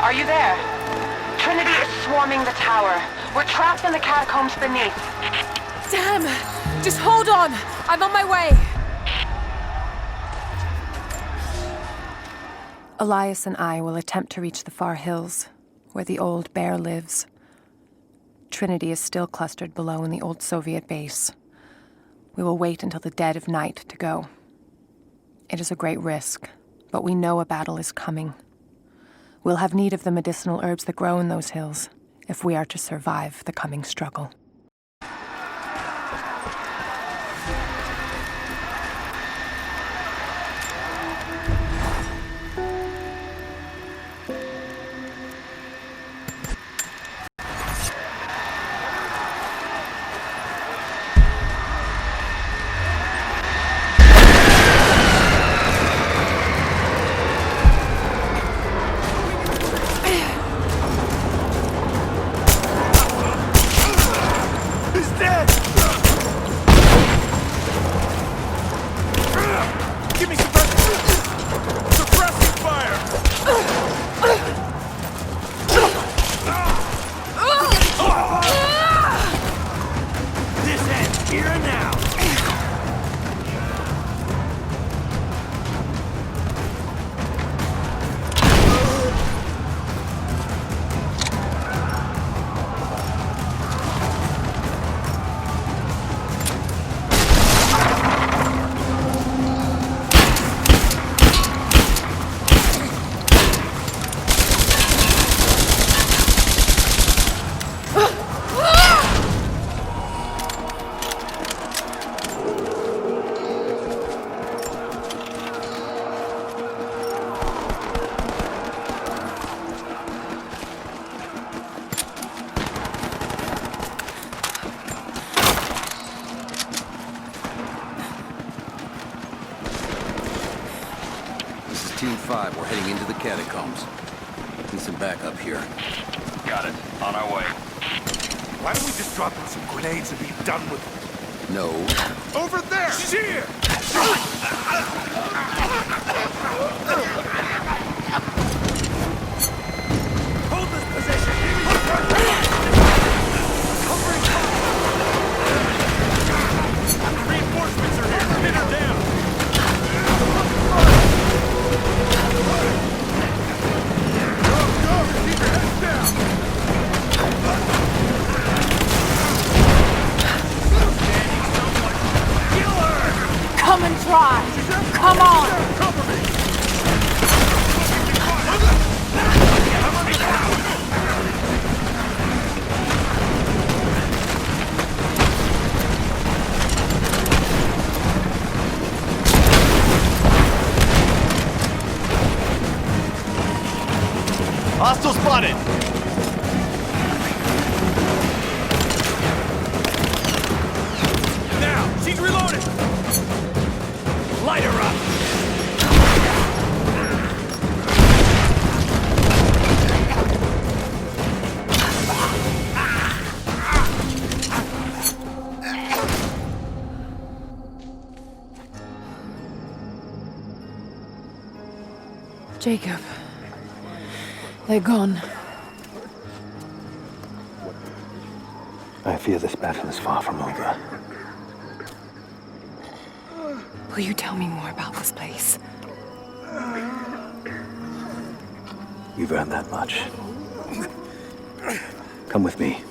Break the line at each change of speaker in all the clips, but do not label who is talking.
Are you there? Trinity is swarming the tower. We're trapped in the catacombs beneath.
Damn! Just hold on! I'm on my way! Elias and I will attempt to reach the far hills, where the old bear lives. Trinity is still clustered below in the old Soviet base. We will wait until the dead of night to go. It is a great risk, but we know a battle is coming. We'll have need of the medicinal herbs that grow in those hills, if we are to survive the coming struggle.
Team 5, we're heading into the catacombs. Need some backup here.
Got it. On our way.
Why don't we just drop in some grenades and be done with it?
No.
Over there! Sheer! Hold this position! Reinforcements are here! Pin her down!
Come and try! Come on!
Hostile spotted! Now! She's reloaded! Light her up!
Jacob. They're gone.
I fear this battle is far from over.
Will you tell me more about this place?
You've earned that much. Come with me.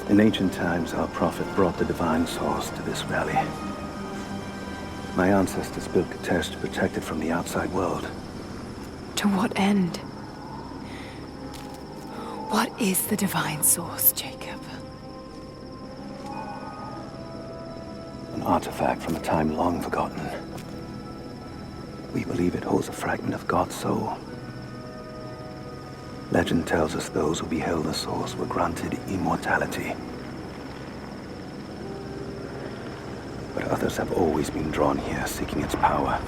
In ancient times, our prophet brought the divine source to this valley. My ancestors built Katesh to protect it from the outside world.
To what end? What is the divine source, Jacob?
An artifact from a time long forgotten. We believe it holds a fragment of God's soul. Legend tells us those who beheld the source were granted immortality. But others have always been drawn here, seeking its power.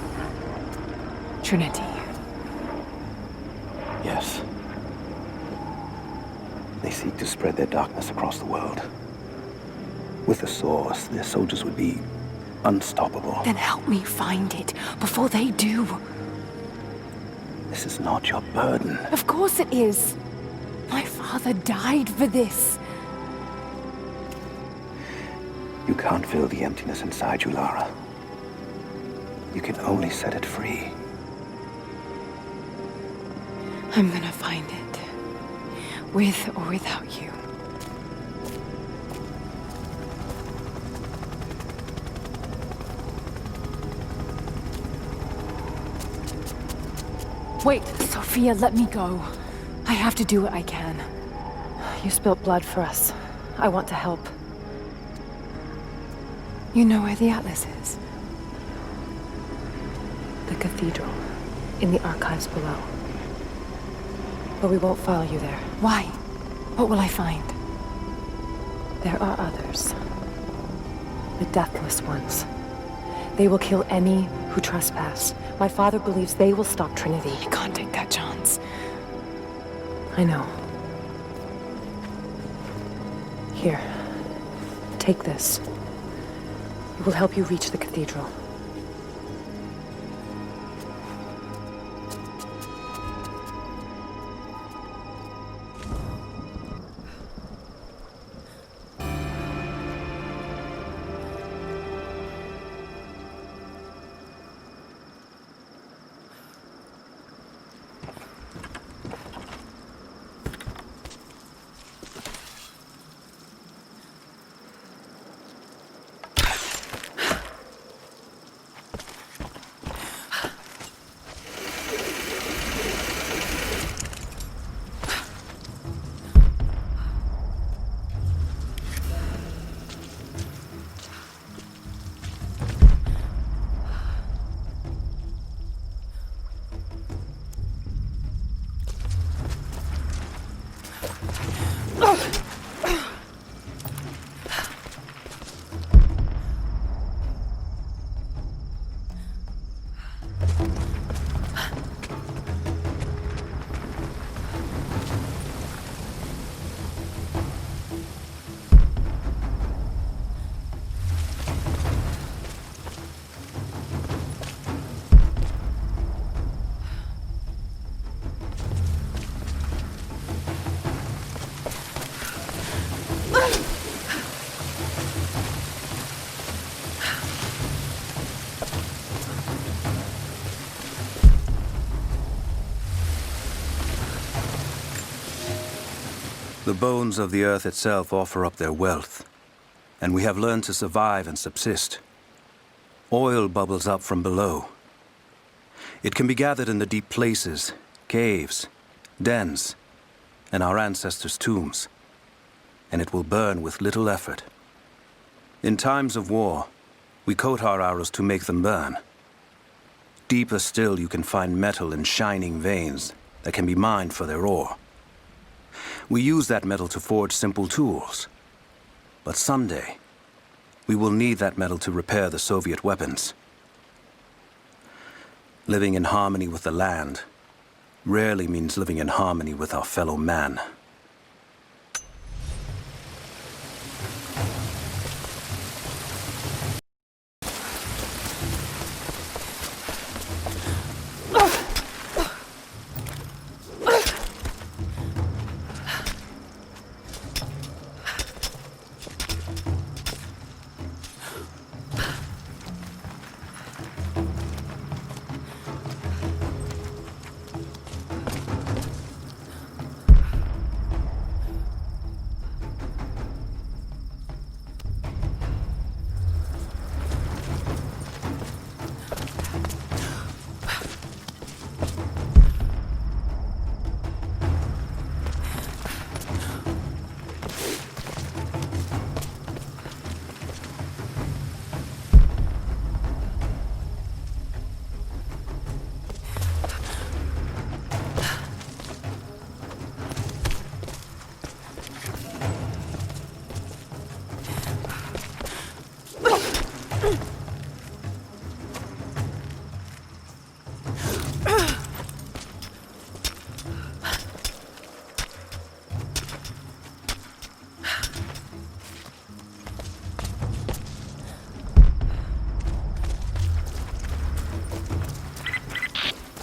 Trinity.
Yes. They seek to spread their darkness across the world. With the source, their soldiers would be unstoppable.
Then help me find it before they do.
This is not your burden.
Of course it is. My father died for this.
You can't fill the emptiness inside you, Lara. You can only set it free.
I'm gonna find it. With or without you. Wait, Sophia, let me go. I have to do what I can. You spilt blood for us. I want to help. You know where the Atlas is? The cathedral, in the archives below. But we won't follow you there. Why? What will I find? There are others. The deathless ones. They will kill any who trespass. My father believes they will stop Trinity. I can't take that chance. I know. Here. Take this. It will help you reach the cathedral.
The bones of the earth itself offer up their wealth, and we have learned to survive and subsist. Oil bubbles up from below. It can be gathered in the deep places, caves, dens, and our ancestors' tombs, and it will burn with little effort. In times of war, we coat our arrows to make them burn. Deeper still, you can find metal in shining veins that can be mined for their ore. We use that metal to forge simple tools. But someday, we will need that metal to repair the Soviet weapons. Living in harmony with the land rarely means living in harmony with our fellow man.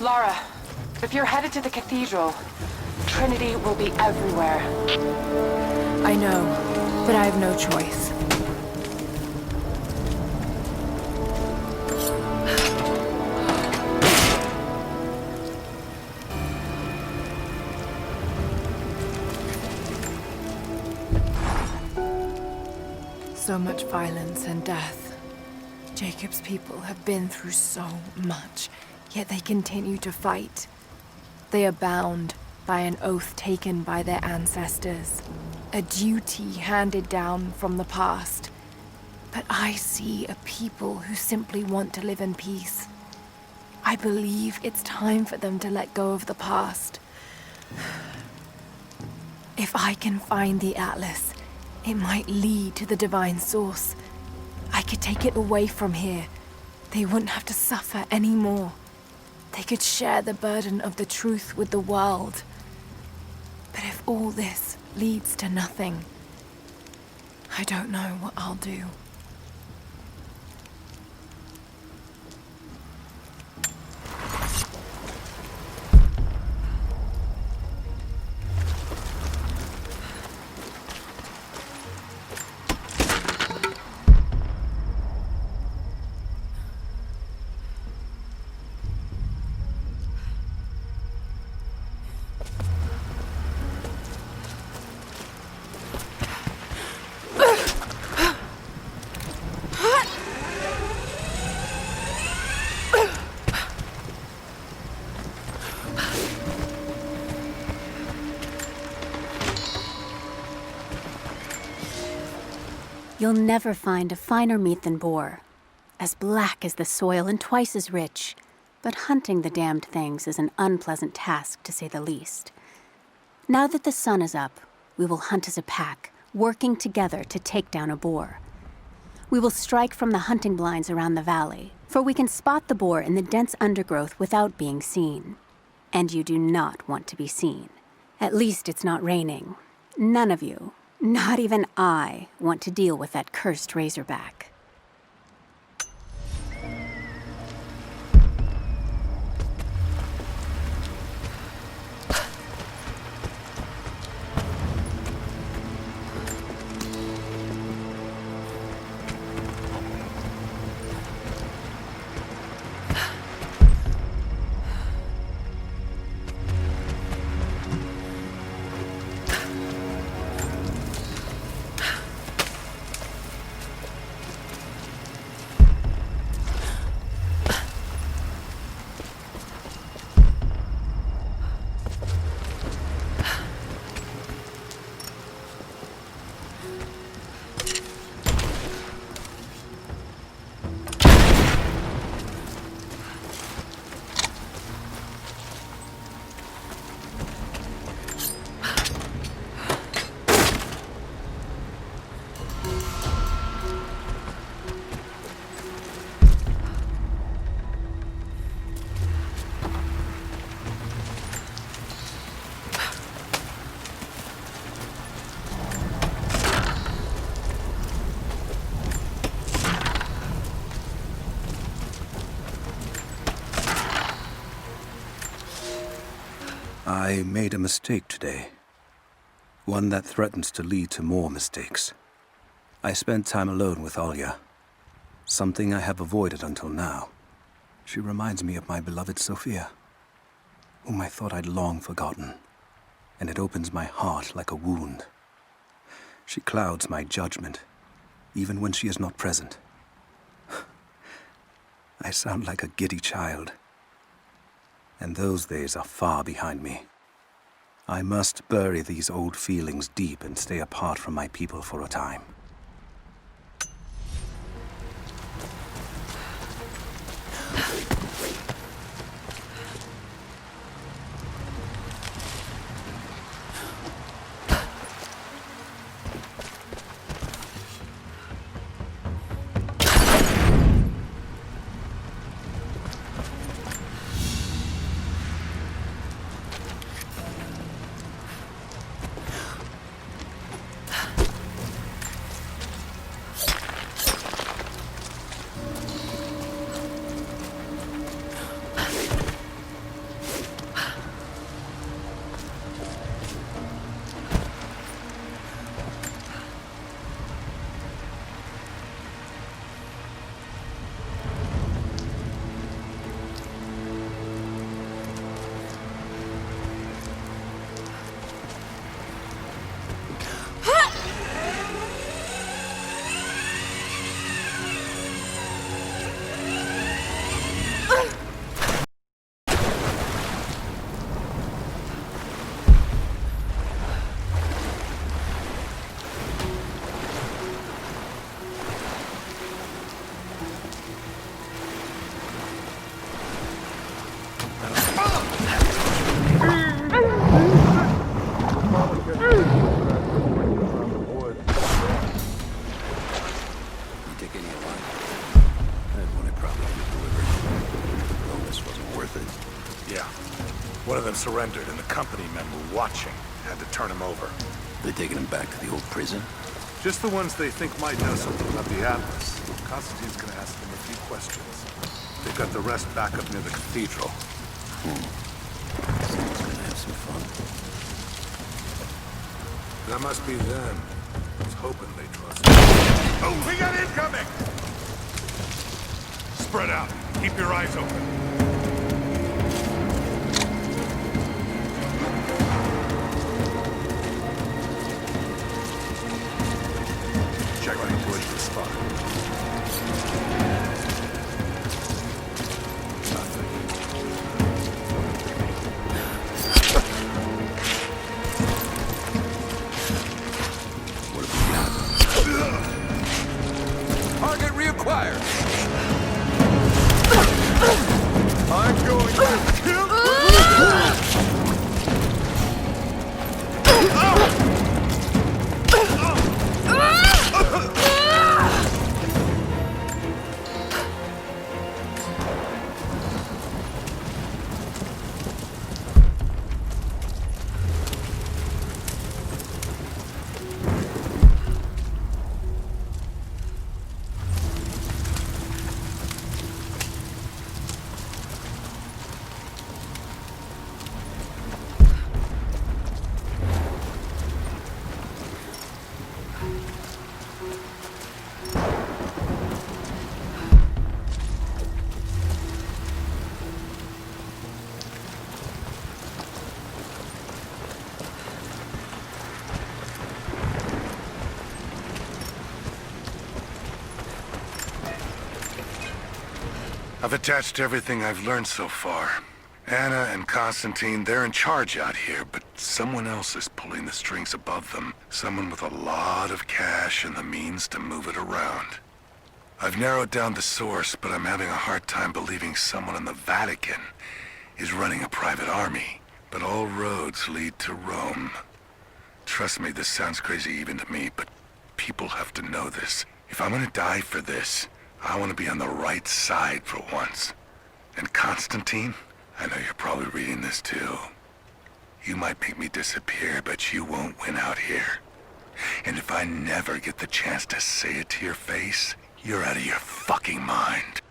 Lara, if you're headed to the cathedral, Trinity will be everywhere.
I know, but I have no choice. So much violence and death. Jacob's people have been through so much, yet they continue to fight. They are bound by an oath taken by their ancestors, a duty handed down from the past. But I see a people who simply want to live in peace. I believe it's time for them to let go of the past. If I can find the Atlas, it might lead to the divine source. I could take it away from here. They wouldn't have to suffer anymore. They could share the burden of the truth with the world. But if all this leads to nothing, I don't know what I'll do.
You'll never find a finer meat than boar, as black as the soil and twice as rich. But hunting the damned things is an unpleasant task, to say the least. Now that the sun is up, we will hunt as a pack, working together to take down a boar. We will strike from the hunting blinds around the valley, for we can spot the boar in the dense undergrowth without being seen. And you do not want to be seen. At least it's not raining. None of you, not even I, want to deal with that cursed razorback.
I made a mistake today. One that threatens to lead to more mistakes. I spent time alone with Olya. Something I have avoided until now. She reminds me of my beloved Sophia, whom I thought I'd long forgotten. And it opens my heart like a wound. She clouds my judgment, even when she is not present. I sound like a giddy child. And those days are far behind me. I must bury these old feelings deep and stay apart from my people for a time.
One of them surrendered, and the company men were watching. Had to turn him over.
They taking him back to the old prison?
Just the ones they think might know something about the Atlas. Constantine's gonna ask them a few questions. They've got the rest back up near the cathedral.
Someone's gonna have some fun.
That must be them. I was hoping they trust me. Oh, we got incoming! Spread out. Keep your eyes open. Check right towards the spot. Nothing.
What have we got?
Target reacquired. I'm going to kill I've attached everything I've learned so far. Anna and Constantine, they're in charge out here, but someone else is pulling the strings above them. Someone with a lot of cash and the means to move it around. I've narrowed down the source, but I'm having a hard time believing someone in the Vatican is running a private army. But all roads lead to Rome. Trust me, this sounds crazy even to me, but people have to know this. If I'm gonna die for this, I want to be on the right side for once. And Constantine, I know you're probably reading this too. You might make me disappear, but you won't win out here. And if I never get the chance to say it to your face, you're out of your fucking mind.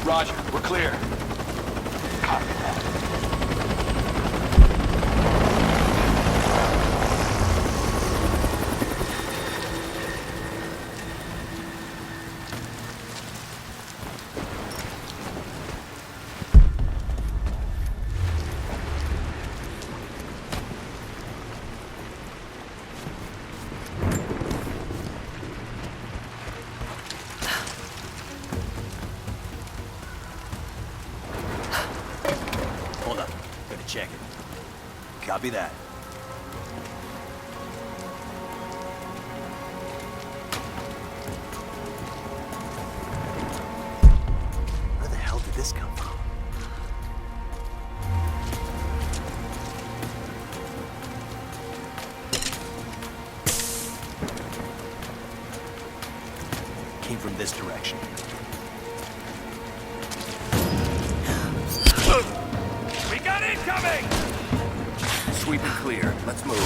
Roger, we're clear. Copy that.
Check it. Copy that. came from this direction.
We got incoming!
Sweep and clear. Let's move.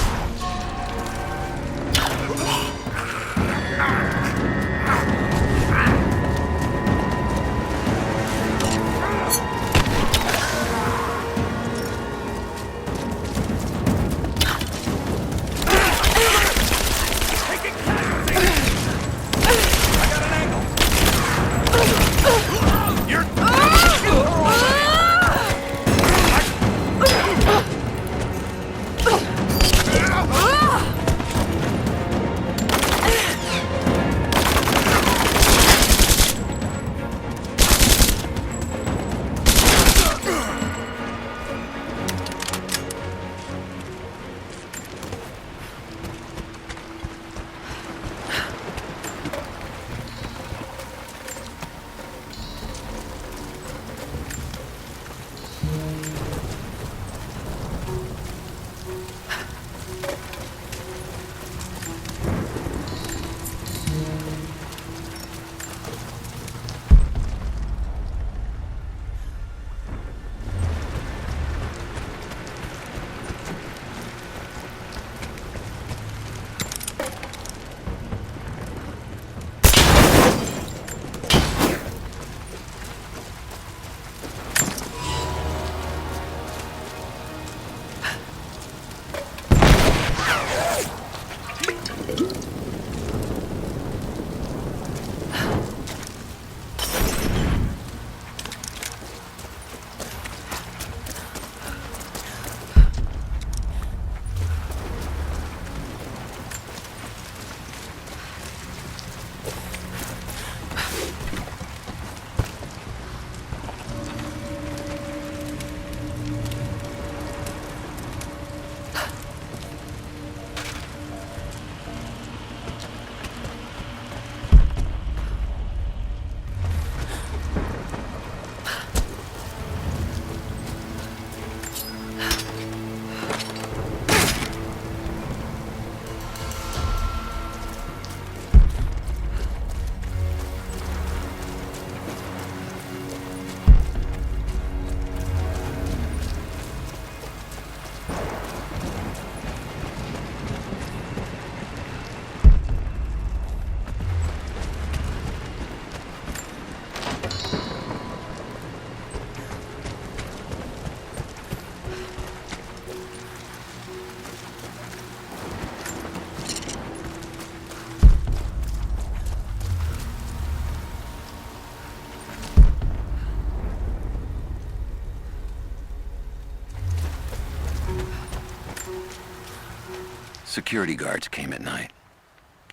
Security guards came at night.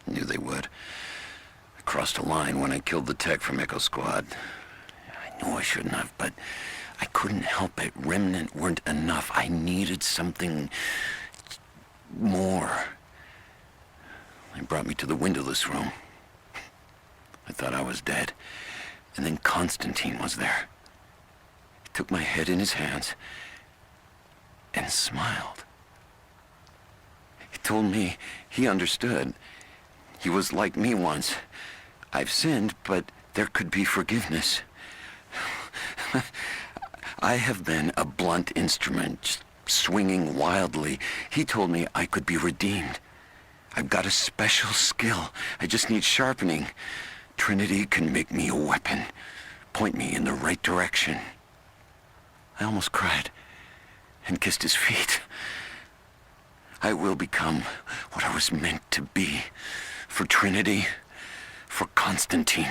Knew they would. I crossed a line when I killed the tech from Echo Squad. I knew I shouldn't have, but I couldn't help it. Remnant weren't enough. I needed something more. They brought me to the windowless room. I thought I was dead. And then Constantine was there. He took my head in his hands and smiled. He told me he understood. He was like me once. I've sinned, but there could be forgiveness. I have been a blunt instrument, swinging wildly. He told me I could be redeemed. I've got a special skill. I just need sharpening. Trinity can make me a weapon, point me in the right direction. I almost cried and kissed his feet. I will become what I was meant to be. For Trinity, for Constantine.